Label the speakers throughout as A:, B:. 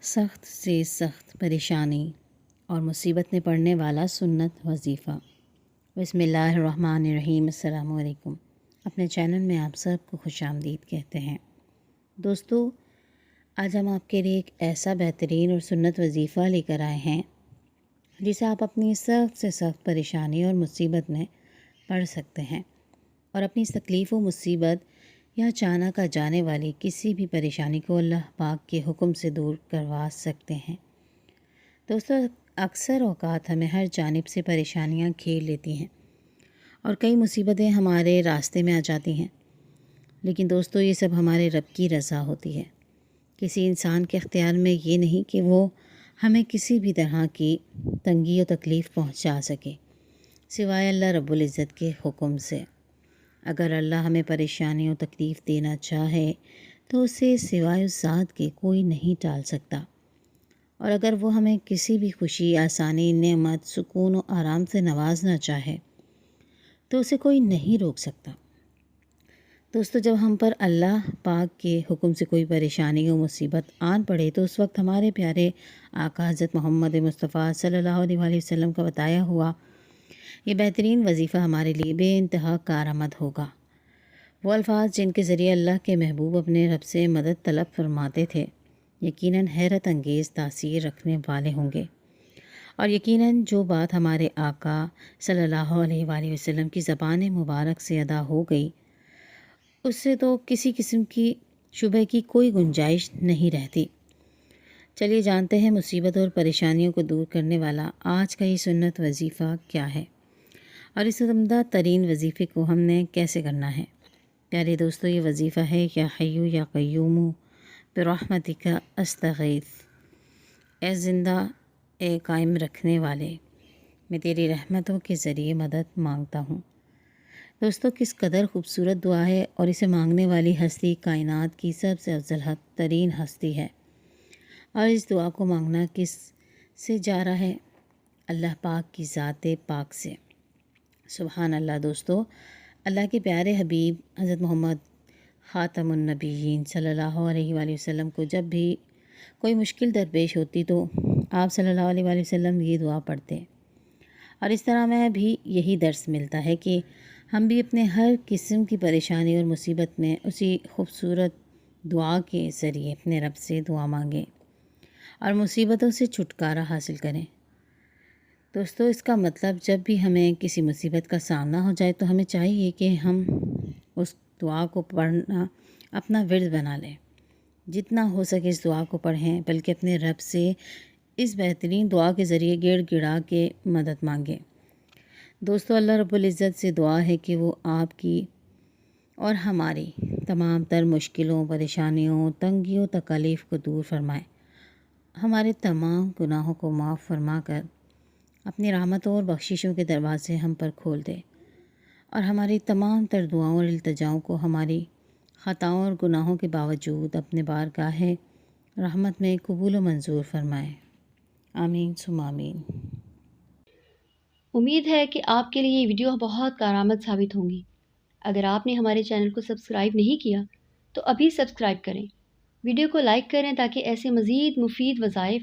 A: سخت سے سخت پریشانی اور مصیبت میں پڑنے والا سنت وظیفہ۔ بسم اللہ الرحمن الرحیم۔ السلام علیکم۔ اپنے چینل میں آپ سب کو خوش آمدید کہتے ہیں۔ دوستو، آج ہم آپ کے لیے ایک ایسا بہترین اور سنت وظیفہ لے کر آئے ہیں جسے آپ اپنی سخت سے سخت پریشانی اور مصیبت میں پڑھ سکتے ہیں اور اپنی اس تکلیف و مصیبت یا اچانک آ جانے والی کسی بھی پریشانی کو اللہ پاک کے حکم سے دور کروا سکتے ہیں۔ دوستو، اکثر اوقات ہمیں ہر جانب سے پریشانیاں گھیر لیتی ہیں اور کئی مصیبتیں ہمارے راستے میں آ جاتی ہیں، لیکن دوستو یہ سب ہمارے رب کی رضا ہوتی ہے۔ کسی انسان کے اختیار میں یہ نہیں کہ وہ ہمیں کسی بھی طرح کی تنگی و تکلیف پہنچا سکے سوائے اللہ رب العزت کے حکم سے۔ اگر اللہ ہمیں پریشانی و تکلیف دینا چاہے تو اسے سوائے اس ذات کے کوئی نہیں ٹال سکتا، اور اگر وہ ہمیں کسی بھی خوشی، آسانی، نعمت، سکون و آرام سے نوازنا چاہے تو اسے کوئی نہیں روک سکتا۔ دوستو، جب ہم پر اللہ پاک کے حکم سے کوئی پریشانی و مصیبت آن پڑے تو اس وقت ہمارے پیارے آقا حضرت محمد مصطفیٰ صلی اللہ علیہ وآلہ وسلم کا بتایا ہوا یہ بہترین وظیفہ ہمارے لیے بے انتہا کارآمد ہوگا۔ وہ الفاظ جن کے ذریعے اللہ کے محبوب اپنے رب سے مدد طلب فرماتے تھے یقیناً حیرت انگیز تاثیر رکھنے والے ہوں گے، اور یقیناً جو بات ہمارے آقا صلی اللہ علیہ وآلہ وسلم کی زبان مبارک سے ادا ہو گئی اس سے تو کسی قسم کی شبہ کی کوئی گنجائش نہیں رہتی۔ چلیے جانتے ہیں مصیبت اور پریشانیوں کو دور کرنے والا آج کا یہ سنت وظیفہ کیا ہے اور اس عمدہ ترین وظیفے کو ہم نے کیسے کرنا ہے۔ پیارے دوستو، یہ وظیفہ ہے یا حیو یا قیوم برحمتک استغیث۔ اے زندہ، اے قائم رکھنے والے، میں تیری رحمتوں کے ذریعے مدد مانگتا ہوں۔ دوستو، کس قدر خوبصورت دعا ہے، اور اسے مانگنے والی ہستی کائنات کی سب سے افضل ترین ہستی ہے۔ اور اس دعا کو مانگنا کس سے جا رہا ہے؟ اللہ پاک کی ذات پاک سے۔ سبحان اللہ۔ دوستو، اللہ کے پیارے حبیب حضرت محمد خاتم النبیین صلی اللہ علیہ وآلہ وسلم کو جب بھی کوئی مشکل درپیش ہوتی تو آپ صلی اللہ علیہ وآلہ وسلم یہ دعا پڑھتے، اور اس طرح میں بھی یہی درس ملتا ہے کہ ہم بھی اپنے ہر قسم کی پریشانی اور مصیبت میں اسی خوبصورت دعا کے ذریعے اپنے رب سے دعا مانگیں اور مصیبتوں سے چھٹکارا حاصل کریں۔ دوستو، اس کا مطلب جب بھی ہمیں کسی مصیبت کا سامنا ہو جائے تو ہمیں چاہیے کہ ہم اس دعا کو پڑھنا اپنا ورد بنا لیں، جتنا ہو سکے اس دعا کو پڑھیں، بلکہ اپنے رب سے اس بہترین دعا کے ذریعے گڑ گڑا کے مدد مانگیں۔ دوستو، اللہ رب العزت سے دعا ہے کہ وہ آپ کی اور ہماری تمام تر مشکلوں، پریشانیوں، تنگیوں، تکالیف کو دور فرمائے، ہمارے تمام گناہوں کو معاف فرما کر اپنی رحمتوں اور بخششوں کے دروازے ہم پر کھول دے، اور ہماری تمام تر دعاؤں اور التجاؤں کو ہماری خطاؤں اور گناہوں کے باوجود اپنے بارگاہ رحمت میں قبول و منظور فرمائے۔ آمین ثم آمین۔
B: امید ہے کہ آپ کے لیے یہ ویڈیو بہت کارآمد ثابت ہوں گی۔ اگر آپ نے ہمارے چینل کو سبسکرائب نہیں کیا تو ابھی سبسکرائب کریں، ویڈیو کو لائک کریں تاکہ ایسے مزید مفید وظائف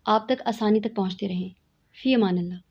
B: آپ تک آسانی تک پہنچتے رہیں۔ فی امان اللہ۔